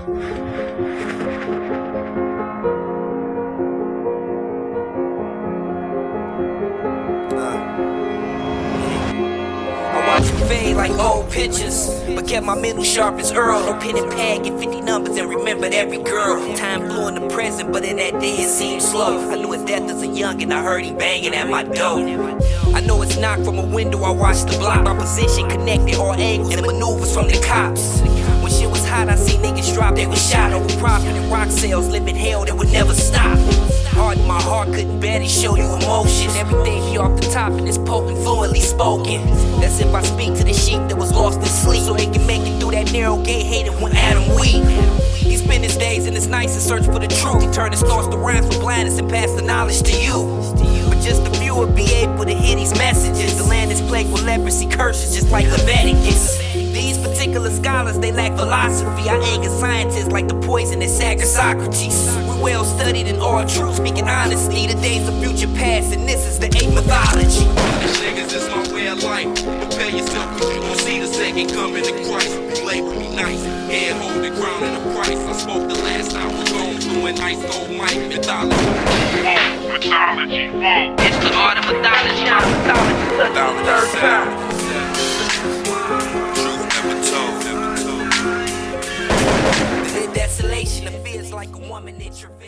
Fade like old pictures, but kept my mental sharp as Earl. No pen and pad, get 50 numbers and remembered every girl. Time flew in the present, but in that day it seemed slow. I knew his death as a youngin', I heard him banging at my door. I know it's knocked from a window, I watched the block. My position connected all angles and maneuvers from the cops. When shit was hot, I seen niggas drop, they was shot over profit and rock sales, living hell that would never stop. Hard in my heart, couldn't barely show you emotion. Everything be off the top and it's potent, fluently spoken. That's if I speak to the sheep that was lost in sleep, so they can make it through that narrow gate, hated when Adam weak. He spent his days in his nights in search for the truth. He turned his thoughts to rhymes for blindness and passed the knowledge to you. But just a few would be able to hear these messages. The land is plagued with leprosy curses, just like Leviticus. These particular scholars, they lack philosophy. I anger scientists like the poison that staggered Socrates. We well studied in all truth, speaking honestly. The days of future past, and this is the eighth mythology. These niggas is my way of life. Prepare yourself, cause you gon' see the second coming of Christ. You label me nice, head hold the crown and the price. I spoke the last time we're going through an ice cold mic. Mythology. Mythology. It's the art of mythology. Mythology. Third time. The desolation of fears like a woman in travail.